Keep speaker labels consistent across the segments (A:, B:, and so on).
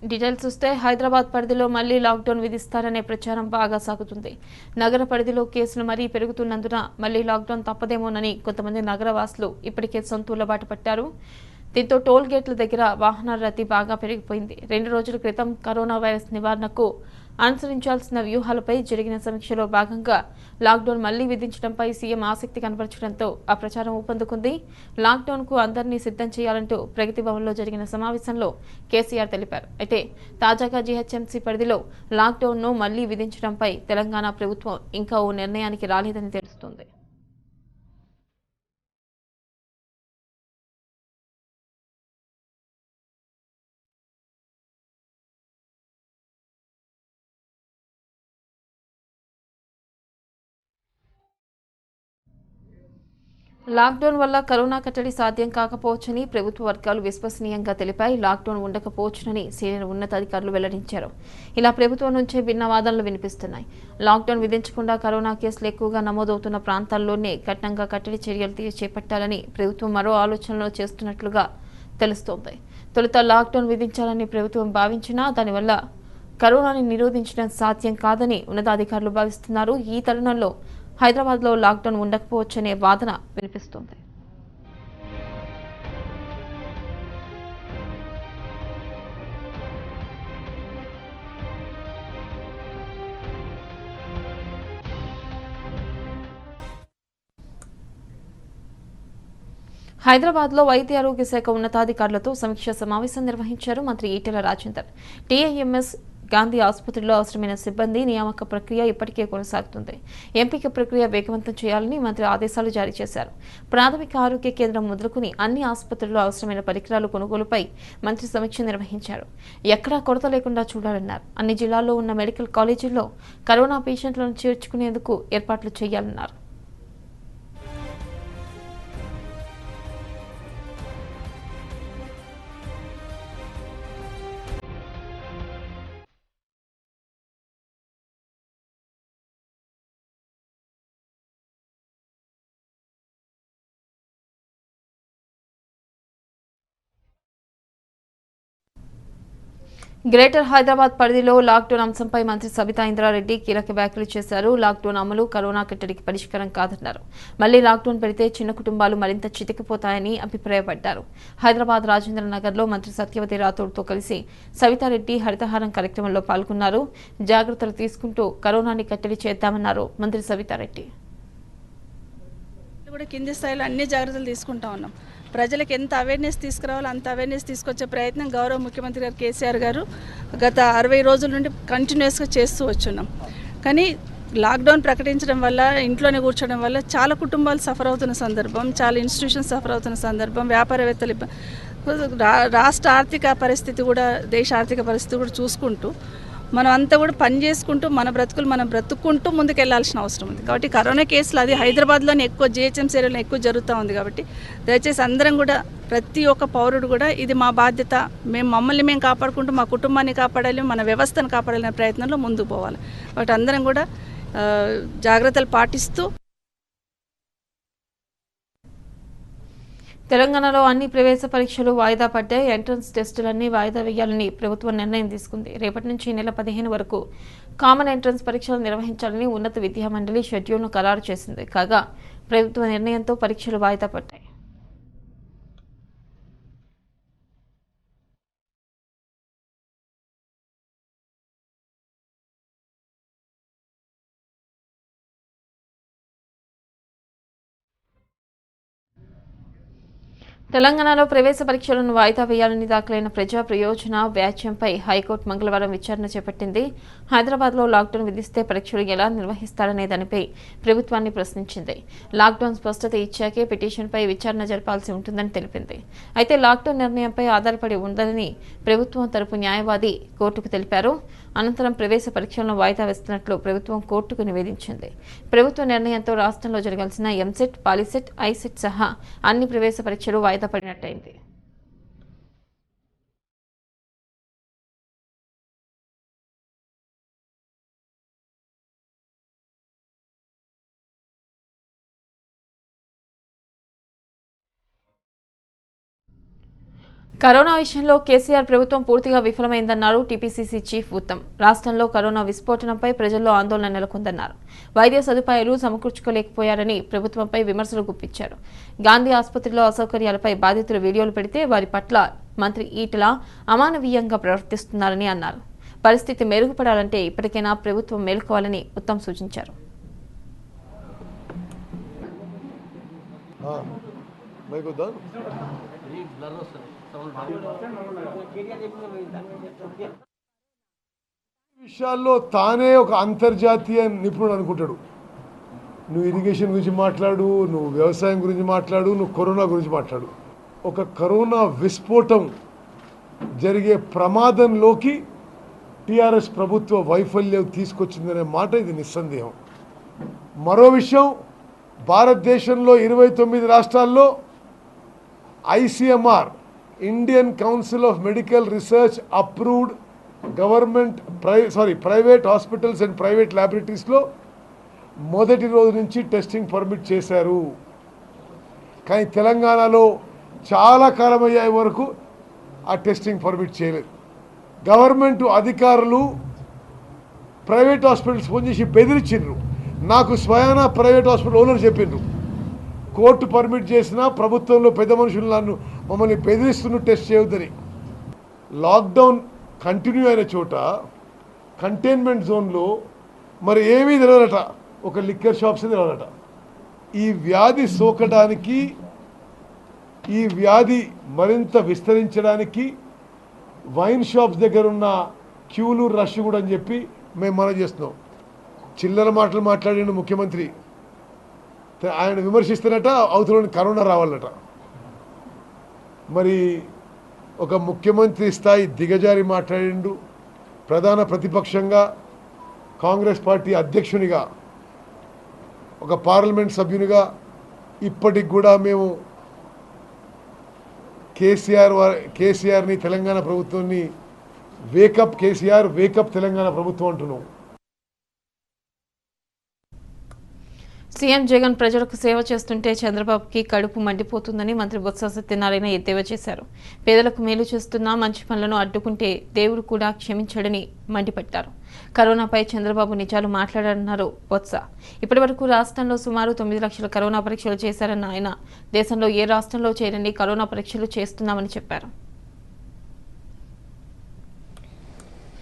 A: Details చూస్తే హైదరాబాద్ పరిధిలో మళ్లీ లాక్డౌన్ విధిస్తారనే ప్రచారం బాగా సాగుతుంది. నగర పరిధిలో కేసులు మరీ పెరుగుతున్నందున మళ్లీ లాక్డౌన్ తప్పదేమోనని కొంతమంది నగరవాసులు ఇప్పటికే సొంతూళ్ల బాట పట్టారు. దీంతో టోల్ గేట్ల దగ్గర వాహనాల రద్దీ బాగా పెరిగిపోయింది. 2 రోజుల క్రితం కరోనా వైరస్ నివారణకు అనుసరించాల్సిన వ్యూహాలపై జరిగిన సమీక్షలో భాగంగా లాక్డౌన్ మళ్లీ విధించడంపై సీఎం ఆసక్తి కనబరచడంతో ఆ ప్రచారం ఊపందుకుంది. లాక్డౌన్కు అందరినీ సిద్ధం చేయాలంటూ ప్రగతి భవన్లో జరిగిన సమావేశంలో కేసీఆర్ తెలిపారు. అయితే తాజాగా జీహెచ్ఎంసీ పరిధిలో లాక్డౌన్ను మళ్లీ విధించడంపై తెలంగాణ ప్రభుత్వం ఇంకా ఓ నిర్ణయానికి రాలేదని తెలుస్తోంది. లాక్డౌన్ వల్ల కరోనా కట్టడి సాధ్యం కాకపోవచ్చని ప్రభుత్వ వర్గాలు విశ్వసనీయంగా తెలిపాయి. లాక్డౌన్ ఉండకపోవచ్చునని సీనియర్ ఉన్నతాధికారులు వెల్లడించారు. ఇలా ప్రభుత్వం నుంచే భిన్న వాదనలు వినిపిస్తున్నాయి. లాక్డౌన్ విధించకుండా కరోనా కేసులు ఎక్కువగా నమోదవుతున్న ప్రాంతాల్లోనే కఠినంగా కట్టడి చర్యలు చేపట్టాలని ప్రభుత్వం మరో ఆలోచనలు చేస్తున్నట్లుగా తెలుస్తోంది. తొలుత లాక్డౌన్ విధించాలని ప్రభుత్వం భావించినా దానివల్ల కరోనాని నిరోధించడం సాధ్యం కాదని ఉన్నతాధికారులు భావిస్తున్నారు. ఈ తరుణంలో హైదరాబాద్లో లాక్డౌన్ ఉండకపోవచ్చనే వాదన వినిపిస్తోంది. హైదరాబాద్లో వైద్య ఆరోగ్య శాఖ ఉన్నతాధికారులతో సమీక్ష సమావేశం నిర్వహించారు మంత్రి ఈటెల రాజేందర్. టీఐఎంఎస్ గాంధీ ఆసుపత్రిలో అవసరమైన సిబ్బంది నియామక ప్రక్రియ ఇప్పటికే కొనసాగుతుంది. ఎంపిక ప్రక్రియ వేగవంతం చేయాలని మంత్రి ఆదేశాలు జారీ చేశారు. ప్రాథమిక ఆరోగ్య కేంద్రం మొదలుకుని అన్ని ఆసుపత్రుల్లో అవసరమైన పరికరాలు కొనుగోలుపై మంత్రి సమీక్ష నిర్వహించారు. ఎక్కడా కొరత లేకుండా చూడాలన్నారు. అన్ని జిల్లాల్లో ఉన్న మెడికల్ కాలేజీల్లో కరోనా పేషెంట్లను చేర్చుకునేందుకు ఏర్పాట్లు చేయాలన్నారు. గ్రేటర్ హైదరాబాద్ పరిధిలో లాక్డౌన్ అంశంపై మంత్రి సబితా ఇంద్రారెడ్డి కీలక వ్యాఖ్యలు చేశారు. లాక్డౌన్ అమలు కరోనా కట్టడికి పరిష్కారం కాదన్నారు. మళ్లీ లాక్డౌన్ పెడితే చిన్న కుటుంబాలు మరింత చితికిపోతాయని అభిప్రాయపడ్డారు. హైదరాబాద్ రాజేంద్ర నగర్లో మంత్రి సత్యవతి రాథోడ్తో కలిసి సవితారెడ్డి హరితహారం కార్యక్రమంలో పాల్గొన్నారు. జాగ్రత్తలు తీసుకుంటూ కరోనాని కట్టడి చేద్దామన్నారు మంత్రి సవితారెడ్డి.
B: కింది స్థాయిలో అన్ని జాగ్రత్తలు తీసుకుంటా ఉన్నాం. ప్రజలకు ఎంత అవేర్నెస్ తీసుకురావాలో అంత అవేర్నెస్ తీసుకొచ్చే ప్రయత్నం గౌరవ ముఖ్యమంత్రి గారు కేసీఆర్ గారు గత 60 రోజుల నుండి కంటిన్యూస్గా చేస్తూ వచ్చున్నాం. కానీ లాక్డౌన్ ప్రకటించడం వల్ల ఇంట్లోనే కూర్చోవడం వల్ల చాలా కుటుంబాలు సఫర్ అవుతున్న సందర్భం, చాలా ఇన్స్టిట్యూషన్స్ సఫర్ అవుతున్న సందర్భం, వ్యాపారవేత్తలు రాష్ట్ర ఆర్థిక పరిస్థితి కూడా దేశ ఆర్థిక పరిస్థితి కూడా చూసుకుంటూ మనం అంతా కూడా పని చేసుకుంటూ మన బ్రతుకులు మనం బ్రతుక్కుంటూ ముందుకు వెళ్లాల్సిన అవసరం ఉంది. కాబట్టి కరోనా కేసులు అది హైదరాబాద్లోనే ఎక్కువ, జిహెచ్ఎంసీ ఏరియాలో ఎక్కువ జరుగుతూ ఉంది. కాబట్టి దయచేసి అందరం కూడా ప్రతి ఒక్క పౌరుడు కూడా ఇది మా బాధ్యత, మమ్మల్ని మేము కాపాడుకుంటూ మా కుటుంబాన్ని కాపాడాలి, మన వ్యవస్థను కాపాడాలనే ప్రయత్నంలో ముందుకు పోవాలి. కాబట్టి అందరం కూడా జాగ్రత్తలు పాటిస్తూ
A: తెలంగాణలో అన్ని ప్రవేశ పరీక్షలు వాయిదా పడ్డాయి. ఎంట్రన్స్ టెస్టులన్నీ వాయిదా వేయాలని ప్రభుత్వం నిర్ణయం తీసుకుంది. రేపటి నుంచి ఈ నెల 15 వరకు కామన్ ఎంట్రన్స్ పరీక్షలు నిర్వహించాలని ఉన్నత విద్యా మండలి షెడ్యూల్ను ఖరారు చేసింది. కాగా ప్రభుత్వ నిర్ణయంతో పరీక్షలు వాయిదా పడ్డాయి. తెలంగాణలో ప్రవేశ పరీక్షలను వాయిదా వేయాలని దాఖలైన ప్రజా ప్రయోజన వ్యాజ్యంపై హైకోర్టు మంగళవారం విచారణ చేపట్టింది. హైదరాబాద్లో లాక్డౌన్ విధిస్తే పరీక్షలు ఎలా నిర్వహిస్తారనే దానిపై ప్రభుత్వాన్ని ప్రశ్నించింది. లాక్డౌన్ స్పష్టత ఇచ్చాకే పిటిషన్పై విచారణ జరపాల్సి ఉంటుందని తెలిపింది. అయితే లాక్డౌన్ నిర్ణయంపై ఆధారపడి ఉందని ప్రభుత్వం తరపు న్యాయవాది కోర్టుకు తెలిపారు. అనంతరం ప్రవేశ పరీక్షలను వాయిదా వేస్తున్నట్లు ప్రభుత్వం కోర్టుకు నివేదించింది. ప్రభుత్వ నిర్ణయంతో రాష్ట్రంలో జరగాల్సిన ఎంసెట్, పాలిసెట్, ఐసెట్ సహా అన్ని ప్రవేశ పరీక్షలు వాయిదా పడినట్టయింది. కరోనా విషయంలో కేసీఆర్ ప్రభుత్వం పూర్తిగా విఫలమైందన్నారు టీపీసీసీ చీఫ్ ఉత్తమ్. రాష్ట్రంలో కరోనా విస్ఫోటనంపై ప్రజల్లో ఆందోళన నెలకొందన్నారు. వైద్య సదుపాయాలు సమకూర్చుకోలేకపోయారని ప్రభుత్వంపై విమర్శలు గుప్పించారు. గాంధీ ఆసుపత్రిలో అసౌకర్యాలపై బాధితులు వీడియోలు పెడితే వారి పట్ల మంత్రి ఈటల అమానవీయంగా ప్రవర్తిస్తున్నారని అన్నారు. పరిస్థితి మెరుగుపడాలంటే ఇప్పటికైనా ప్రభుత్వం మేలుకోవాలని ఉత్తమ్ సూచించారు.
C: విషయాల్లో తానే ఒక అంతర్జాతీయ నిపుణుడు అనుకుంటాడు. నువ్వు ఇరిగేషన్ గురించి మాట్లాడు, నువ్వు వ్యవసాయం గురించి మాట్లాడు, నువ్వు కరోనా గురించి మాట్లాడు. ఒక కరోనా విస్ఫోటం జరిగే ప్రమాదంలోకి టీఆర్ఎస్ ప్రభుత్వ వైఫల్యం తీసుకొచ్చిందనే మాట ఇది నిస్సందేహం. మరో విషయం, భారతదేశంలో 29 రాష్ట్రాల్లో ICMR Indian council of medical research approved private hospitals and private ల్యాబొరేటరీస్లో మొదటి రోజు నుంచి టెస్టింగ్ పర్మిట్ చేశారు. కానీ తెలంగాణలో చాలా కాలం అయ్యే వరకు ఆ టెస్టింగ్ పర్మిట్ చేయలేదు. గవర్నమెంట్ అధికారులు ప్రైవేట్ హాస్పిటల్స్ ఫోన్ చేసి బెదిరించిండ్రు. నాకు స్వయానా ప్రైవేట్ హాస్పిటల్ ఓనర్ చెప్పిండ్రు, కోర్టు పర్మిట్ చేసినా ప్రభుత్వంలో పెద్ద మనుషులు మమ్మల్ని బెదిరిస్తున్న టెస్ట్ చేయొద్దని. లాక్డౌన్ కంటిన్యూ అయిన చోట కంటైన్మెంట్ జోన్లో మరి ఏమీ తెలియదట, ఒక లిక్కర్ షాప్స్ తెలియదట. ఈ వ్యాధి సోకడానికి, ఈ వ్యాధి మరింత విస్తరించడానికి వైన్ షాప్స్ దగ్గర ఉన్న క్యూలు రష్ కూడా అని చెప్పి మేము మనం చేస్తున్నాం. చిల్లర మాటలు మాట్లాడిన ముఖ్యమంత్రి ఆయన విమర్శిస్తున్నట అవతలని కరోనా రావాలట. మరి ఒక ముఖ్యమంత్రి స్థాయి దిగజారి మాట్లాడిండు. ప్రధాన ప్రతిపక్షంగా, కాంగ్రెస్ పార్టీ అధ్యక్షునిగా, ఒక పార్లమెంట్ సభ్యునిగా ఇప్పటికి కూడా మేము కేసీఆర్ని, తెలంగాణ ప్రభుత్వాన్ని వేకప్ కేసీఆర్, వేకప్ తెలంగాణ ప్రభుత్వం అంటున్నాం.
A: సీఎం జగన్ ప్రజలకు సేవ చేస్తుంటే చంద్రబాబుకి కడుపు మండిపోతుందని మంత్రి బొత్స సత్యనారాయణ ఎద్దేవా చేశారు. పేదలకు మేలు చేస్తున్న మంచి పనులను అడ్డుకుంటే దేవుడు కూడా క్షమించడని మండిపడ్డారు. కరోనాపై చంద్రబాబు నిజాలు మాట్లాడారన్నారు బొత్స. ఇప్పటి వరకు రాష్ట్రంలో సుమారు 9 లక్షల కరోనా పరీక్షలు చేశారన్న ఆయన దేశంలో ఏ రాష్ట్రంలో చేయని కరోనా పరీక్షలు చేస్తున్నామని చెప్పారు.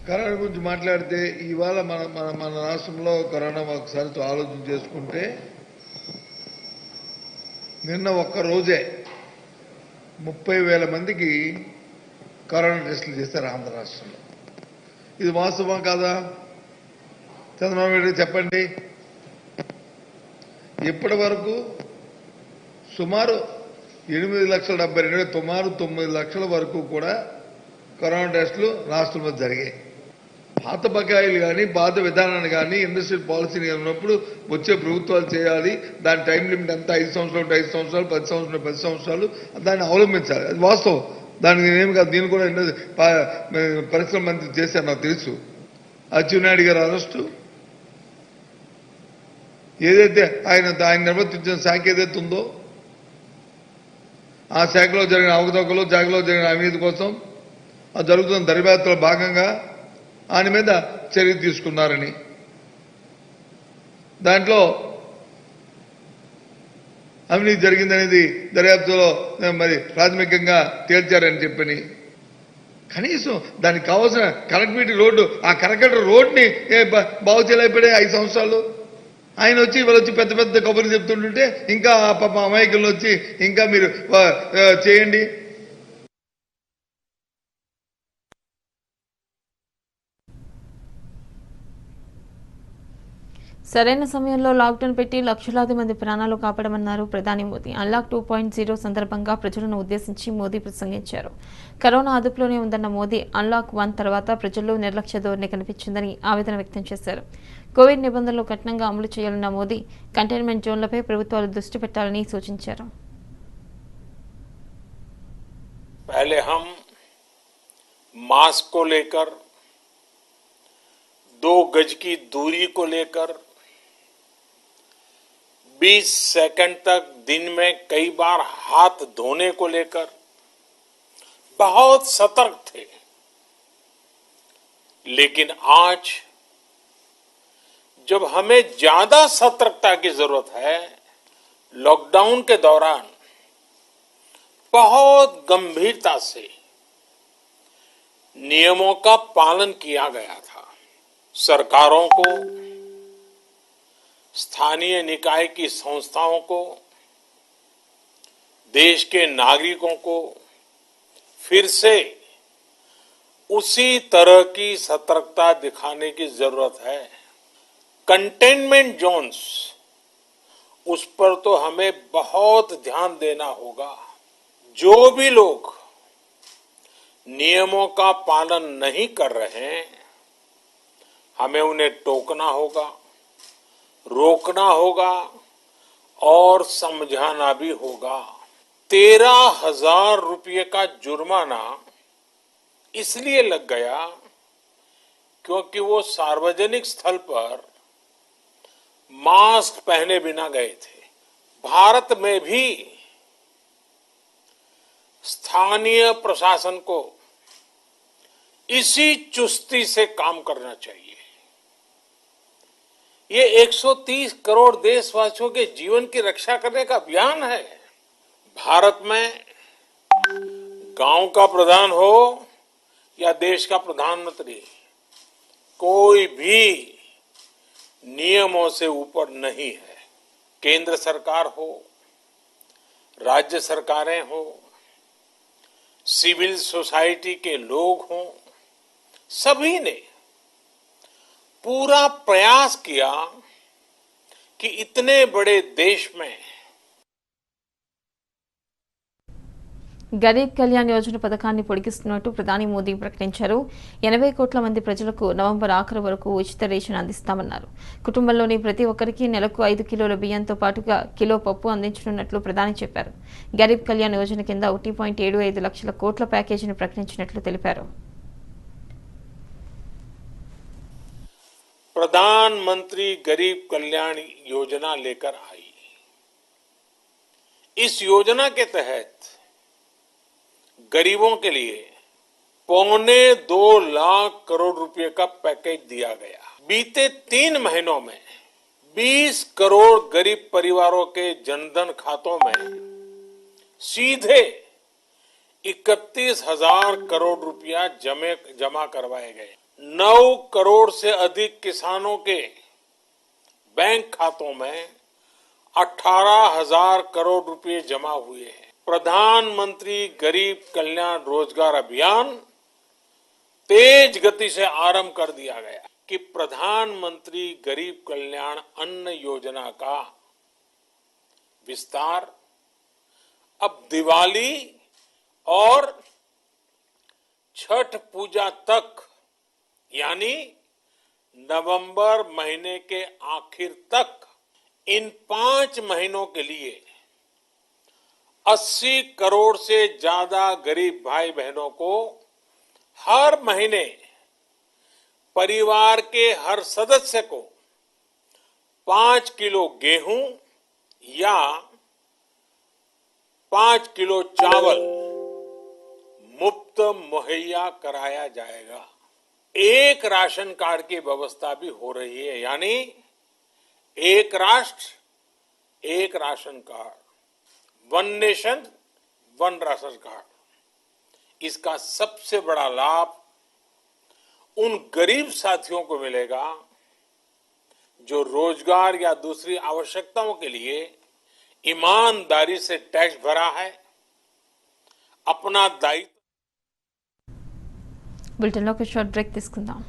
D: కరోనా గురించి మాట్లాడితే ఇవాళ మన రాష్ట్రంలో కరోనా ఒకసారి ఆలోచన చేసుకుంటే నిన్న ఒక్క రోజే 30,000 మందికి కరోనా టెస్టులు చేశారు ఆంధ్ర రాష్ట్రంలో. ఇది వాస్తవం కాదా? చంద్రబాబు నాయుడు చెప్పండి. ఇప్పటి వరకు సుమారు 8,72,000, సుమారు 9 లక్షల వరకు కూడా కరోనా టెస్టులు రాష్ట్రంలో జరిగాయి. పాత బకాయిలు కానీ, పాత విధానాన్ని కానీ, ఇండస్ట్రియల్ పాలసీని ఉన్నప్పుడు వచ్చే ప్రభుత్వాలు చేయాలి. దాని టైం లిమిట్ అంతా 5 సంవత్సరాలు, 5 సంవత్సరాలు, 10 సంవత్సరాలు, 10 సంవత్సరాలు దాన్ని అవలంబించాలి. అది వాస్తవం. దానికి నేనేమి కాదు. దీన్ని కూడా పరిశ్రమ మంత్రి చేశారు, నాకు తెలుసు. అచ్చెన్నాయుడు గారు అరెస్టు, ఏదైతే ఆయన నిర్వర్తించిన శాఖ ఏదైతే ఉందో ఆ శాఖలో జరిగిన అవకతవకలు, శాఖలో జరిగిన అవినీతి కోసం అది జరుగుతున్న దర్యాప్తులో భాగంగా ఆయన మీద చర్య తీసుకున్నారని, దాంట్లో అవినీతి జరిగిందనేది దర్యాప్తులో మరి ప్రాథమికంగా తేల్చారని చెప్పని, కనీసం దానికి కావాల్సిన కనెక్టివిటీ రోడ్డు, ఆ కనెక్టర్ రోడ్ని బాగు చేయలేకపోయాడే 5 సంవత్సరాలు. ఆయన వచ్చి పెద్ద పెద్ద కబుర్లు చెప్తుంటుంటే ఇంకా పాప అమాయకులు వచ్చి ఇంకా మీరు చేయండి.
A: సరైన సమయంలో లాక్డౌన్ పెట్టి లక్షలాది మంది ప్రాణాలు కాపాడమన్నారు ప్రధాని మోదీ. అన్లాక్ 2.0 సందర్భంగా ప్రజలను ఉద్దేశించి మోదీ ప్రసంగించారు. కరోనా అదుపులోనే ఉందన్న మోదీ అన్లాక్ 1 తర్వాత ప్రజల్లో నిర్లక్ష్య ధోరణి కనిపించిందని ఆవేదన వ్యక్తం చేశారు. కోవిడ్ నిబంధనలు కఠినంగా అమలు చేయాలన్న మోదీ కంటైన్మెంట్ జోన్లపై ప్రభుత్వాలు దృష్టి పెట్టాలని సూచించారు.
E: पहले हम मास्क को लेकर, 2 गज की दूरी को लेकर 20 सेकंड तक दिन में कई बार हाथ धोने को लेकर बहुत सतर्क थे, लेकिन आज जब हमें ज्यादा सतर्कता की जरूरत है, लॉकडाउन के दौरान बहुत गंभीरता से नियमों का पालन किया गया था। सरकारों को, स्थानीय निकाय की संस्थाओं को, देश के नागरिकों को फिर से उसी तरह की सतर्कता दिखाने की जरूरत है। कंटेनमेंट जोन्स, उस पर तो हमें बहुत ध्यान देना होगा। जो भी लोग नियमों का पालन नहीं कर रहे हैं, हमें उन्हें टोकना होगा, रोकना होगा और समझाना भी होगा। 13,000 रुपये का जुर्माना इसलिए लग गया क्योंकि वो सार्वजनिक स्थल पर मास्क पहने बिना गए थे। भारत में भी स्थानीय प्रशासन को इसी चुस्ती से काम करना चाहिए। ये 130 करोड़ देशवासियों के जीवन की रक्षा करने का अभियान है। भारत में गांव का प्रधान हो या देश का प्रधानमंत्री, कोई भी नियमों से ऊपर नहीं है। केंद्र सरकार हो, राज्य सरकारें हो, सिविल सोसाइटी के लोग हों, सभी ने पूरा प्रयास किया कि इतने बड़े देश में
A: గరీబ్ కళ్యాణ్ యోజన పథకాన్ని పొడిగిస్తున్నట్టు ప్రధాని మోదీ ప్రకటించారు. 80 కోట్ల మంది ప్రజలకు నవంబర్ ఆఖరు వరకు ఉచిత రేషన్ అందిస్తామన్నారు. కుటుంబంలోని ప్రతి ఒక్కరికి నెలకు 5 కిలోల బియ్యంతో పాటుగా కిలో పప్పు అందించనున్నట్లు ప్రధాని చెప్పారు. గరీబ్ కళ్యాణ్ యోజన కింద 1.75 లక్షల కోట్ల ప్యాకేజీని ప్రకటించినట్లు తెలిపారు.
E: प्रधानमंत्री गरीब कल्याण योजना लेकर आई। इस योजना के तहत गरीबों के लिए 2.25 लाख करोड़ रुपए का पैकेज दिया गया। बीते 3 महीनों में 20 करोड़ गरीब परिवारों के जनधन खातों में सीधे 31,000 करोड़ रुपया जमा करवाए गए। 9 करोड़ से अधिक किसानों के बैंक खातों में 18,000 करोड़ रुपए जमा हुए हैं। प्रधानमंत्री गरीब कल्याण रोजगार अभियान तेज गति से आरंभ कर दिया गया कि प्रधानमंत्री गरीब कल्याण अन्न योजना का विस्तार अब दिवाली और छठ पूजा तक, यानी नवंबर महीने के आखिर तक, इन 5 महीनों के लिए 80 करोड़ से ज्यादा गरीब भाई बहनों को हर महीने परिवार के हर सदस्य को 5 किलो गेहूं या 5 किलो चावल मुफ्त मुहैया कराया जाएगा। एक राशन कार्ड की व्यवस्था भी हो रही है, यानी एक राष्ट्र एक ration card, 1 nation 1 ration card. इसका सबसे बड़ा लाभ उन गरीब साथियों को मिलेगा जो रोजगार या दूसरी आवश्यकताओं के लिए ईमानदारी से टैक्स भरा है, अपना दायित्व।
A: బులెటిన్లో ఒక షార్ట్ బ్రేక్ తీసుకుందాం.